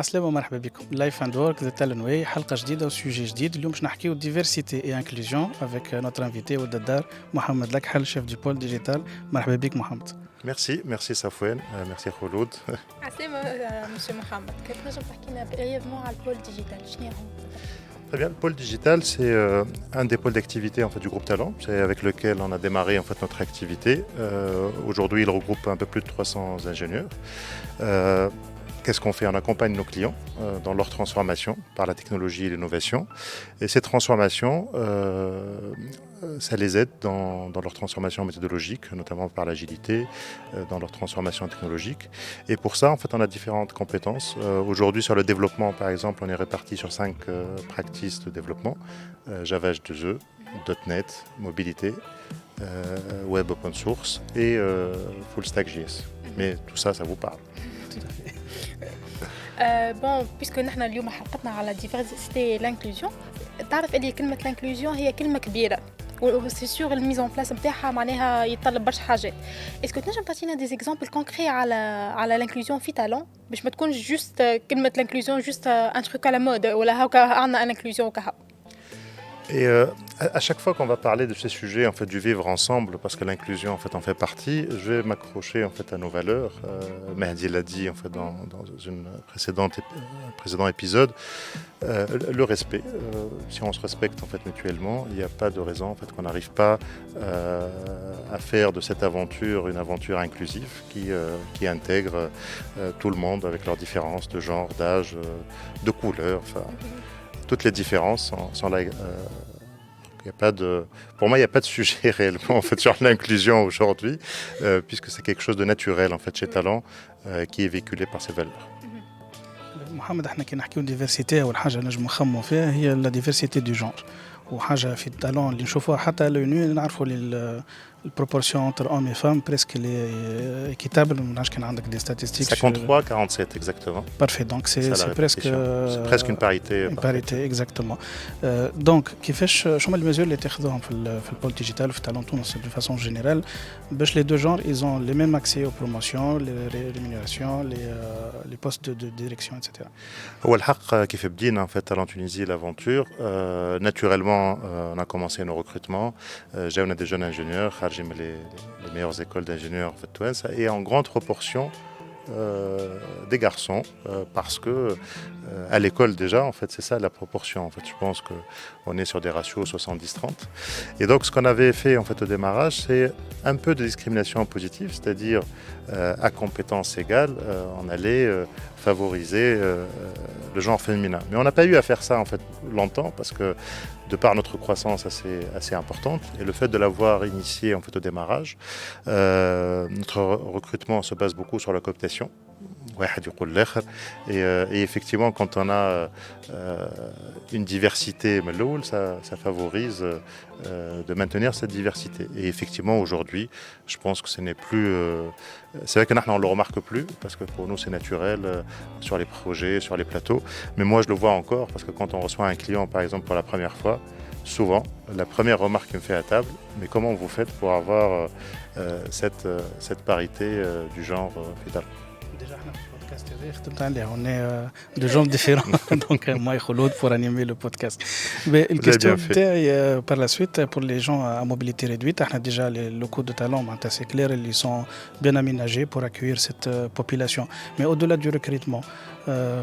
عسلامة ومرحبا بكم لايف اند ورك ذا تالن واي حلقة جديدة وسوجي جديد اليوم باش نحكيو ديفيرسيتي اي انكلوزيون افيك نوتر انفيتي ولد الدار محمد لكحل شيف دي بول ديجيتال مرحبا بك محمد. Merci Safouane, merci Khouloud. عسلامة monsieur محمد كيف نجم تحكي لنا brièvement على البول ديجيتال شنو هو؟ Très bien, le pôle digital, c'est un des pôles d'activité en fait, du groupe Talent, c'est avec lequel on a démarré en fait, notre activité. Aujourd'hui, il regroupe un peu plus de 300 ingénieurs. Qu'est-ce qu'on fait? On accompagne nos clients dans leur transformation par la technologie et l'innovation. Et ces transformations, ça les aide dans leur transformation méthodologique, notamment par l'agilité, dans leur transformation technologique. Et pour ça, en fait, on a différentes compétences. Aujourd'hui, sur le développement, par exemple, on est réparti sur 5 practices de développement. Java H2E, .NET, mobilité, web open source et full stack JS. Mais tout ça, ça vous parle. بون بيسكو نحن اليوم حلقتنا على ديفيرسيتي لانكلوزيون تعرف اللي كلمه لانكلوزيون هي كلمه كبيره وسي سور الميزون بلاس نتاعها معناها يتطلب برشا حاجات. اسكو تنجم تعطينا دي زيكزامبل كونكري على لانكلوزيون في تالون باش ما تكونش جوست كلمه لانكلوزيون جوست ان تروك على مود ولا هكا عندنا لانكلوزيون وكا. Et à chaque fois qu'on va parler de ces sujets, en fait, du vivre ensemble, parce que l'inclusion en fait en fait partie, je vais m'accrocher en fait à nos valeurs. Mehdi l'a dit en fait dans une précédent épisode, le respect. Si on se respecte en fait mutuellement, il n'y a pas de raison en fait qu'on n'arrive pas à faire de cette aventure une aventure inclusive qui intègre tout le monde avec leurs différences de genre, d'âge, de couleur. Enfin, toutes les différences sont là. Y a pas de, pour moi, il n'y a pas de sujet réellement en fait, sur l'inclusion aujourd'hui, puisque c'est quelque chose de naturel en fait, chez Talent, qui est véhiculé par ces valeurs. محمد احنا كي نحكيو ديفيرسيتي اول حاجه نجم نخمو فيها هي لا ديفيرسيتي دو جونر وحاجه في التالون اللي نشوفوها حتى لو نعرفوا البروبورسيون انتر اوم اي فام بريسك لي ايكيتابل ما نعرفش كان عندك دي ستاتستيك 53 47 exactement. Parfait, donc c'est presque c'est presque une parité. Une parité exactement. Donc كيفاش شنو les mesures اللي تاخذوهم في البول ديجيتال في تالون تونس de façon générale باش les deux genres ils ont les mêmes accès aux promotions, les rémunérations, les postes de direction etc. هو الحق كيف بدينا en fait Talent Tunisie l'aventure naturellement on a commencé nos recrutements. J'ai des jeunes ingénieurs خارجين من les meilleures écoles d'ingénieurs en fait Toulouse et en grande proportion des garçons parce que à l'école déjà en fait c'est ça la proportion en fait je pense que on est sur des ratios 70-30 et donc ce qu'on avait fait en fait au démarrage c'est un peu de discrimination positive c'est-à-dire à compétences égales on allait favoriser le genre féminin mais on n'a pas eu à faire ça en fait longtemps parce que de par notre croissance assez importante et le fait de l'avoir initié en fait au démarrage notre recrutement se base beaucoup sur la cooptation et effectivement quand on a une diversité ça favorise de maintenir cette diversité et effectivement aujourd'hui je pense que ce n'est plus c'est vrai que nous on le remarque plus parce que pour nous c'est naturel sur les projets, sur les plateaux mais moi je le vois encore parce que quand on reçoit un client par exemple pour la première fois souvent la première remarque qu'il me fait à table mais comment vous faites pour avoir cette parité du genre fétal. Déjà on est de gens différents donc moi et Khouloud pour animer le podcast. Mais une question par la suite pour les gens à mobilité réduite, on a déjà les locaux de Talent, c'est clair, ils sont bien aménagés pour accueillir cette population. Mais au-delà du recrutement,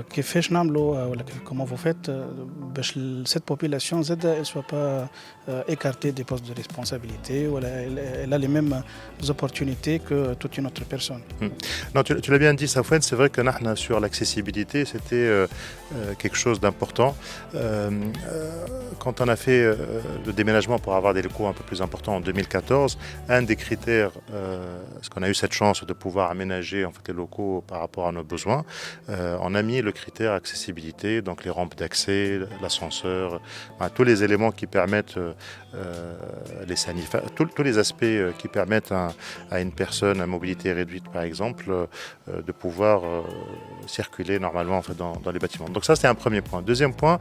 كيفاش نعملوا ولا comment vous faites باش cette population elle soit pas écartée des postes de responsabilité ou elle a les mêmes opportunités que toute une autre personne. Non, tu l'as bien dit Safouane, c'est vrai que nous, sur l'accessibilité c'était quelque chose d'important. Quand on a fait le déménagement pour avoir des locaux un peu plus importants en 2014, un des critères, parce qu'on a eu cette chance de pouvoir aménager en fait, les locaux par rapport à nos besoins, on a mis le critère accessibilité, donc les rampes d'accès, l'ascenseur, tous les éléments qui permettent les sanitaires, tous les aspects qui permettent à une personne à mobilité réduite par exemple de pouvoir circuler normalement en fait, dans les bâtiments. Donc ça c'était un premier point. Deuxième point,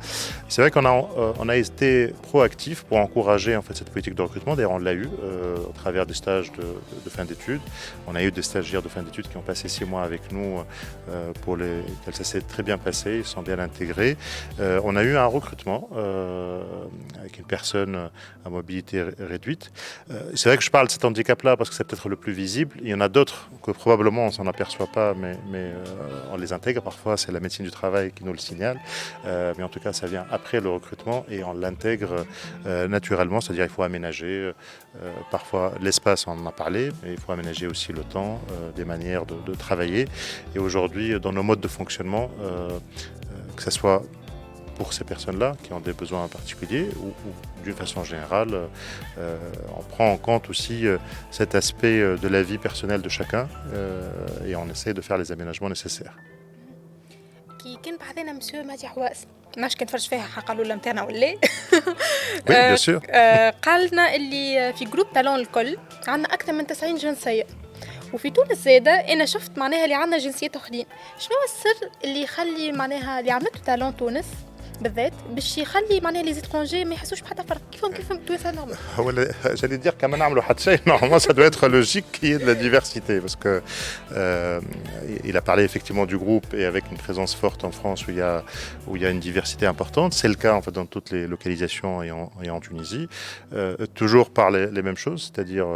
c'est vrai qu'on a été proactif pour encourager en fait, cette politique de recrutement. D'ailleurs on l'a eu au travers des stages de fin d'études. On a eu des stagiaires de fin d'études qui ont passé 6 mois avec nous pour lesquels ça s'est très bien passé, ils sont bien intégrés. On a eu un recrutement avec une personne à mobilité réduite. C'est vrai que je parle de cet handicap-là parce que c'est peut-être le plus visible. Il y en a d'autres que probablement on s'en aperçoit pas, mais on les intègre. Parfois, c'est la médecine du travail qui nous le signale. Mais en tout cas, ça vient après le recrutement et on l'intègre naturellement, c'est-à-dire il faut aménager parfois l'espace, on en a parlé, mais il faut aménager aussi le temps, des manières de travailler. Et aujourd'hui, dans nos modes de fonctionnement, que ce soit pour ces personnes-là qui ont des besoins particuliers ou d'une façon générale, on prend en compte aussi cet aspect de la vie personnelle de chacun et on essaie de faire les aménagements nécessaires. كي كان بحثنا مسيو مهدي حواس ماش كنتفرج فيها حق قالوا لنا نتاعنا ولا Oui, bien sûr. قال لنا اللي في جروب تالون الكل عندنا اكثر من 90 جنسيه وفي تونس زاده انا شفت معناها اللي عندنا جنسيات اخرين شنو هو السر اللي يخلي معناها اللي عملته تالون تونس بالذات باش يخلي معناها لي زيترونجي ما يحسوش بحتى فرق كيفهم توانسه نورمال J'allais dire كمان نعملوا حتى شيء normalement ça doit être logique qu'il y ait de la diversité parce que il a parlé effectivement du groupe et avec une présence forte en France où il y a une diversité importante, c'est le cas en fait dans toutes les localisations et en Tunisie, toujours par les mêmes choses, c'est-à-dire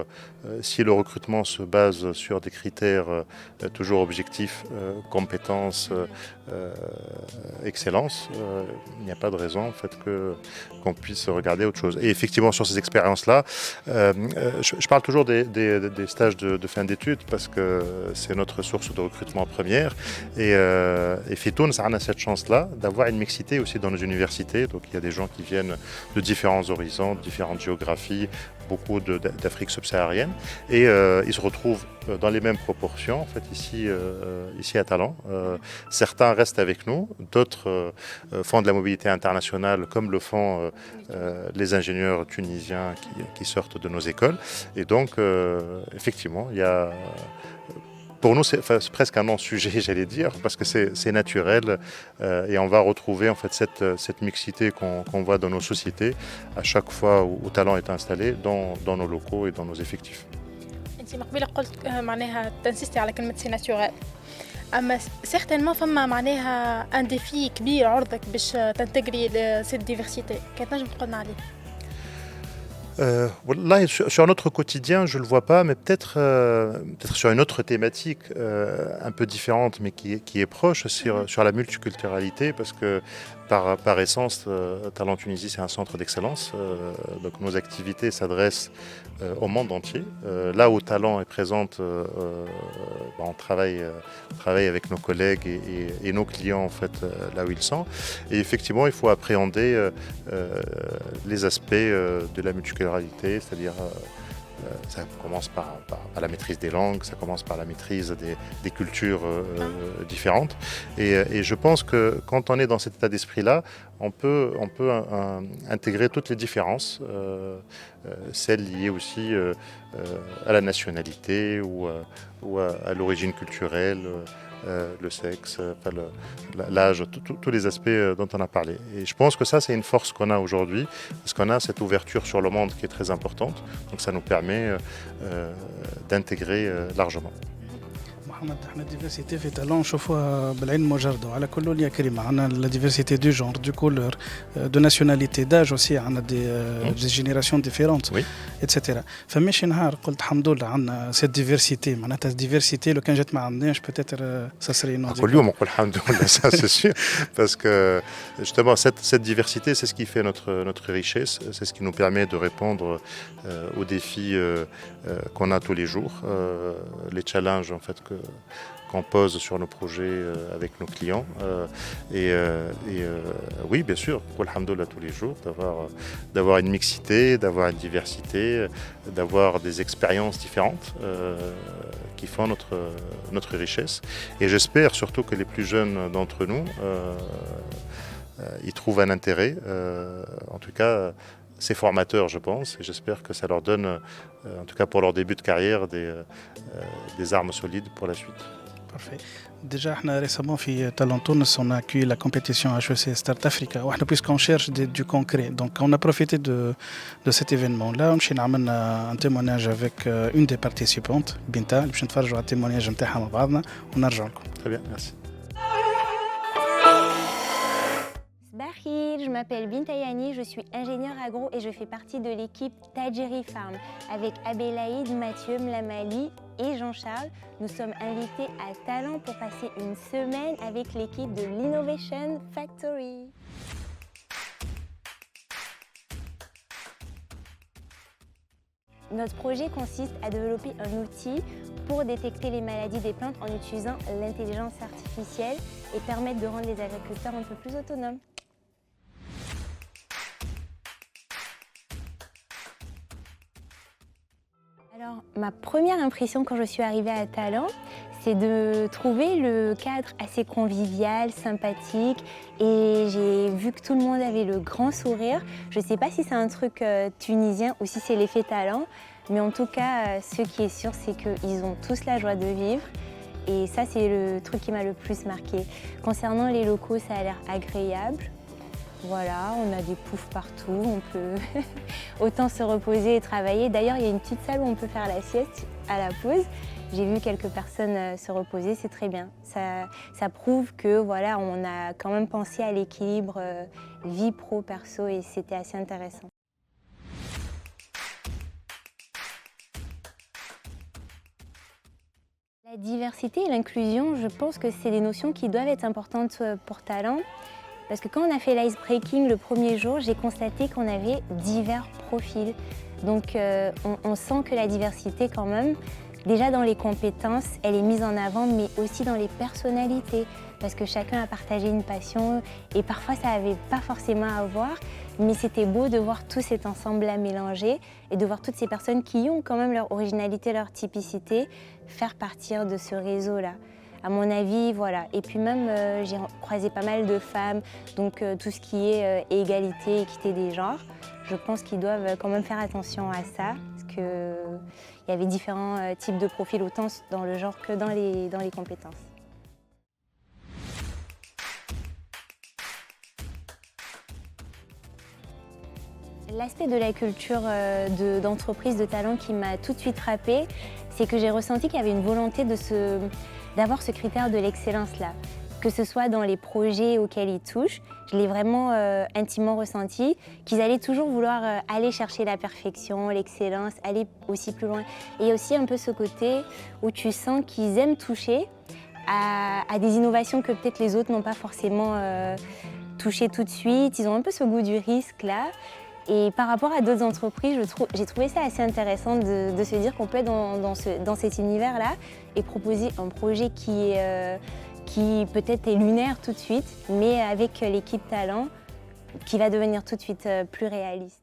si le recrutement se base sur des critères toujours objectifs, compétences, excellence, il n'y a pas de raison en fait qu'on puisse regarder autre chose. Et effectivement sur ces expériences-là, je parle toujours des stages de fin d'études parce que c'est notre source de recrutement première et Fitoun, ça a cette chance-là d'avoir une mixité aussi dans nos universités. Donc il y a des gens qui viennent de différents horizons, de différentes géographies, beaucoup d'Afrique subsaharienne et ils se retrouvent dans les mêmes proportions en fait ici à Talent. Certains restent avec nous, d'autres font de la mobilité internationale comme le font les ingénieurs tunisiens qui sortent de nos écoles et donc effectivement il y a pour nous, c'est presque un non-sujet, j'allais dire, parce que c'est naturel et on va retrouver en fait cette mixité qu'on voit dans nos sociétés à chaque fois où Talent est installé dans nos locaux et dans nos effectifs. انت مقبله قلت معناها تنسيستي على كلمه سي ناتورال اما سيغتينمون فما معناها ان ديفي كبير عرضك باش تنتجري سيت ديفيرسيتي كانت نجم تقولنا عليه Là, sur notre quotidien, je ne le vois pas, mais peut-être sur une autre thématique un peu différente, mais qui est proche, sur la multiculturalité, parce que par essence, Talent Tunisie, c'est un centre d'excellence. Donc nos activités s'adressent au monde entier. Là où Talent est présente, on travaille avec nos collègues et nos clients en fait, là où ils sont. Et effectivement, il faut appréhender les aspects de la multiculturalité, c'est-à-dire ça commence par la maîtrise des langues, ça commence par la maîtrise des cultures différentes. Et je pense que quand on est dans cet état d'esprit-là, on peut intégrer toutes les différences, celles liées aussi à la nationalité ou à l'origine culturelle, le sexe, l'âge, tous les aspects dont on a parlé. Et je pense que ça, c'est une force qu'on a aujourd'hui, parce qu'on a cette ouverture sur le monde qui est très importante. Donc ça nous permet d'intégrer largement. محمد احنا الديفرسيتي في تالون نشوفوها بالعين المجرده وعلى كل يا كريم عندنا لا ديفرسيتي دو جونر دو كولور دو ناسيوناليتي داج اوسي عندنا دي جينيراسيون ديفيرونت اتسيتيرا فماشي نهار قلت الحمد لله عندنا سيت ديفرسيتي معناتها ديفرسيتي لو كان جات ما عندناش بوتيتر سا سري نو كل يوم نقول الحمد لله ça c'est sûr parce que justement cette diversité c'est ce qui fait notre richesse, c'est ce qui nous permet de répondre aux défis qu'on a tous les jours, les challenges en fait qu'on pose sur nos projets avec nos clients. Oui, bien sûr, alhamdoulilah tous les jours, d'avoir une mixité, d'avoir une diversité, d'avoir des expériences différentes qui font notre richesse. Et j'espère surtout que les plus jeunes d'entre nous y trouvent un intérêt. En tout cas, c'est formateur, je pense, et j'espère que ça leur donne, en tout cas pour leur début de carrière, des armes solides pour la suite. Parfait. Déjà, récemment, في Talent Tunis, on a accueilli la compétition HEC Start Africa. Puisqu'on cherche du concret, donc on a profité de cet événement-là. On a un témoignage avec une des participantes, Binta. Je vais vous faire un témoignage نتاعها مع بعضنا ونرجع لكم. Très bien, merci. je m'appelle Binta Yani, je suis ingénieure agro et je fais partie de l'équipe Tajiri Farm. Avec Abelaïd, Mathieu, Mlamali et Jean-Charles, nous sommes invités à Talent pour passer une semaine avec l'équipe de l'Innovation Factory. Notre projet consiste à développer un outil pour détecter les maladies des plantes en utilisant l'intelligence artificielle et permettre de rendre les agriculteurs un peu plus autonomes. Alors, ma première impression quand je suis arrivée à Talent, c'est de trouver le cadre assez convivial, sympathique, et j'ai vu que tout le monde avait le grand sourire. Je ne sais pas si c'est un truc tunisien ou si c'est l'effet Talent, mais en tout cas, ce qui est sûr, c'est qu'ils ont tous la joie de vivre. Et ça, c'est le truc qui m'a le plus marqué. Concernant les locaux, ça a l'air agréable. Voilà, on a des poufs partout, on peut autant se reposer et travailler. D'ailleurs, il y a une petite salle où on peut faire la sieste à la pause. J'ai vu quelques personnes se reposer, c'est très bien. Ça prouve que voilà, on a quand même pensé à l'équilibre vie pro-perso et c'était assez intéressant. La diversité et l'inclusion, je pense que c'est des notions qui doivent être importantes pour Talent. Parce que quand on a fait l'ice-breaking le premier jour, j'ai constaté qu'on avait divers profils. Donc on sent que la diversité quand même, déjà dans les compétences, elle est mise en avant, mais aussi dans les personnalités. Parce que chacun a partagé une passion et parfois ça n'avait pas forcément à voir. Mais c'était beau de voir tout cet ensemble-là mélangé et de voir toutes ces personnes qui ont quand même leur originalité, leur typicité, faire partir de ce réseau-là. À mon avis, voilà. Et puis même, j'ai croisé pas mal de femmes, donc tout ce qui est égalité, équité des genres, je pense qu'ils doivent quand même faire attention à ça, parce qu'il y avait différents types de profils, autant dans le genre que dans les compétences. L'aspect de la culture d'entreprise de Talent qui m'a tout de suite frappée, c'est que j'ai ressenti qu'il y avait une volonté d'avoir ce critère de l'excellence-là. Que ce soit dans les projets auxquels ils touchent, je l'ai vraiment intimement ressenti, qu'ils allaient toujours vouloir aller chercher la perfection, l'excellence, aller aussi plus loin. Et il y a aussi un peu ce côté où tu sens qu'ils aiment toucher à des innovations que peut-être les autres n'ont pas forcément touchées tout de suite. Ils ont un peu ce goût du risque là. Et par rapport à d'autres entreprises, j'ai trouvé ça assez intéressant de se dire qu'on peut être dans cet univers-là et proposer un projet qui peut-être est lunaire tout de suite, mais avec l'équipe Talent, qui va devenir tout de suite plus réaliste.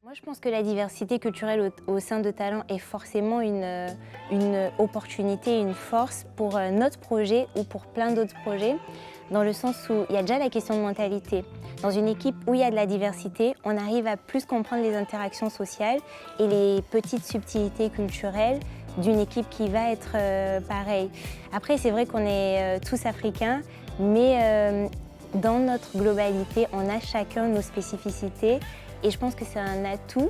Moi, je pense que la diversité culturelle au sein de Talent est forcément une opportunité, une force pour notre projet ou pour plein d'autres projets, dans le sens où il y a déjà la question de mentalité. Dans une équipe où il y a de la diversité, on arrive à plus comprendre les interactions sociales et les petites subtilités culturelles d'une équipe qui va être pareille. Après, c'est vrai qu'on est tous africains, mais dans notre globalité, on a chacun nos spécificités. Et je pense que c'est un atout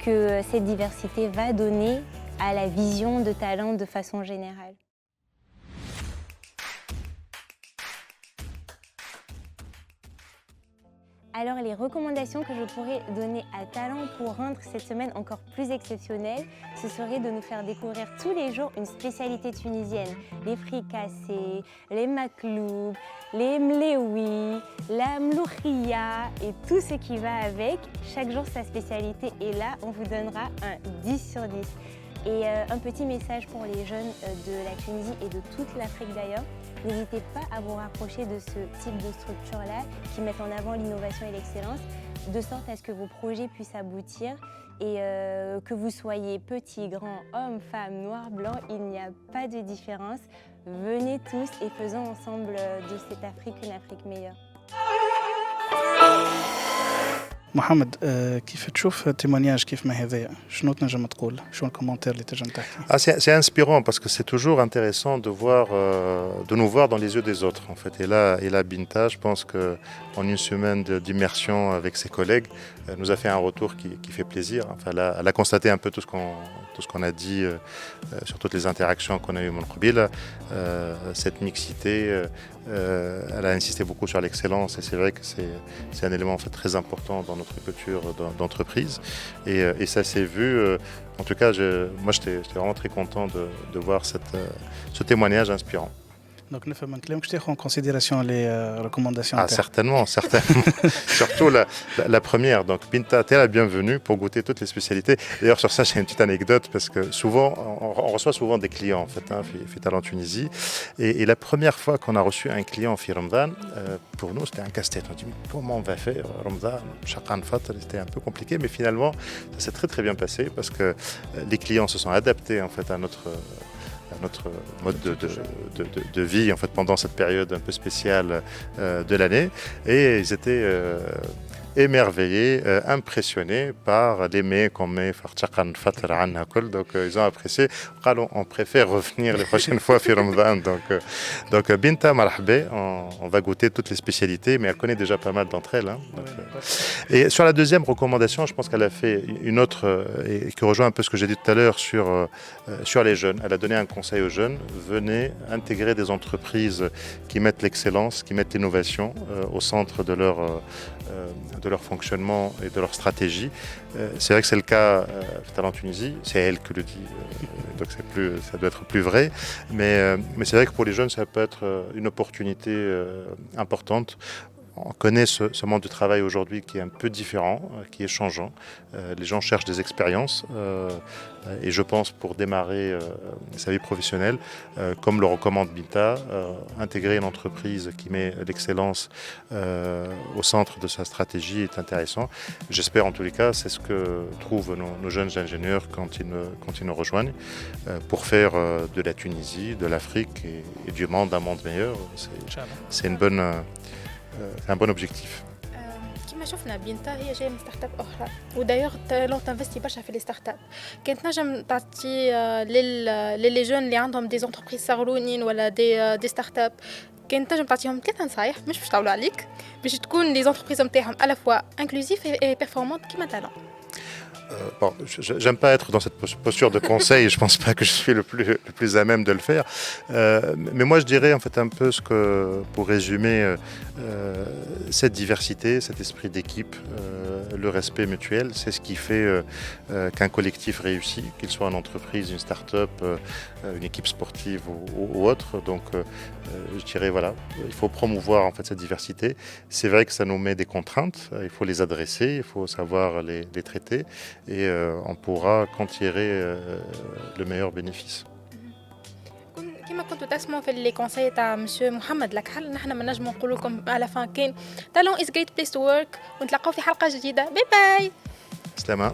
que cette diversité va donner à la vision de Talent de façon générale. Alors les recommandations que je pourrais donner à Talent pour rendre cette semaine encore plus exceptionnelle, ce serait de nous faire découvrir tous les jours une spécialité tunisienne. Les fricassés, les makloub, les mleoui, la mloukhia et tout ce qui va avec. Chaque jour sa spécialité et là on vous donnera un 10 sur 10. Et un petit message pour les jeunes de la Tunisie et de toute l'Afrique d'ailleurs, n'hésitez pas à vous rapprocher de ce type de structure-là qui mettent en avant l'innovation et l'excellence, de sorte à ce que vos projets puissent aboutir et que vous soyez petit, grand, homme, femme, noir, blanc, il n'y a pas de différence. Venez tous et faisons ensemble de cette Afrique une Afrique meilleure. محمد كيف تشوف témoignage كيف ما هذايا شنو تنجم تقول شنو الكومنتير اللي تنجم تحكي C'est inspirant parce que c'est toujours intéressant de voir, de nous voir dans les yeux des autres en fait. Et là Binta, je pense que en une semaine d'immersion avec ses collègues, nous a fait un retour qui fait plaisir. Enfin, elle a constaté un peu tout ce qu'on a dit sur toutes les interactions qu'on a eues mon Qabil, cette mixité. Elle a insisté beaucoup sur l'excellence et c'est vrai que c'est un élément en fait très important dans notre culture d'entreprise et ça s'est vu. En tout cas, moi j'étais vraiment très content de voir ce témoignage inspirant. Donc نفهم من كلامك تاخذ en considération les recommandations Ah, certainement. Surtout la première. Donc, Binta, t'es la bienvenue pour goûter toutes les spécialités. D'ailleurs, sur ça, j'ai une petite anecdote parce que souvent, on reçoit souvent des clients en fait, Fital en Tunisie. Et la première fois qu'on a reçu un client en Ramadan, pour nous, c'était un casse-tête. On dit, mais comment on va faire Ramadan, Chaqan Fat, c'était un peu compliqué, mais finalement, ça s'est très très bien passé parce que les clients se sont adaptés en fait à notre mode de vie en fait, pendant cette période un peu spéciale de l'année et ils étaient émerveillés, impressionnés par les mets qu'on met donc ils ont apprécié. On préfère revenir les prochaines fois à Ramadan. Donc Binta marhaba, on va goûter toutes les spécialités, mais elle connaît déjà pas mal d'entre elles. Et sur la deuxième recommandation, je pense qu'elle a fait une autre et qui rejoint un peu ce que j'ai dit tout à l'heure sur les jeunes. Elle a donné un conseil aux jeunes, venez intégrer des entreprises qui mettent l'excellence, qui mettent l'innovation au centre de leur fonctionnement et de leur stratégie. C'est vrai que c'est le cas en Tunisie, c'est elle qui le dit, donc ça doit être plus vrai. Mais c'est vrai que pour les jeunes, ça peut être une opportunité importante. On connaît ce monde du travail aujourd'hui qui est un peu différent, qui est changeant. Les gens cherchent des expériences et je pense pour démarrer sa vie professionnelle, comme le recommande Binta, intégrer une entreprise qui met l'excellence au centre de sa stratégie est intéressant. J'espère en tous les cas, c'est ce que trouvent nos jeunes ingénieurs quand ils nous rejoignent pour faire de la Tunisie, de l'Afrique et du monde un monde meilleur. C'est un bon objectif. كما شفنا بينتا هي جايه من ستارت اب اخرى ودايوغ لو تنفستي برشا في لي ستارت اب كانت نجم تعطي للي جون اللي عندهم دي زونتربريز صغرونين ولا دي ستارت اب كانت نجم تعطيهم 3 نصايح مش باش يطولوا عليك باش تكون لي زونتربريز نتاعهم على فوا انكلوزيف اي بيرفورمانت كيما تالون Bon, j'aime pas être dans cette posture de conseil, je pense pas que je suis le plus à même de le faire. Mais moi je dirais en fait un peu ce que, pour résumer, cette diversité, cet esprit d'équipe, le respect mutuel, c'est ce qui fait qu'un collectif réussit, qu'il soit une entreprise, une start-up, une équipe sportive ou autre. Donc je dirais voilà, il faut promouvoir en fait cette diversité. C'est vrai que ça nous met des contraintes, il faut les adresser, il faut savoir les traiter. Et on pourra qu'en tirer le meilleur bénéfice. كما كنتوا تسمعوا في لي كونساي تاع مسيو محمد لكحل نحن ما نجموا نقول لكم على فان كان تالون از جريت بليس تو ورك ونتلاقاو في حلقه جديده باي باي سلامة.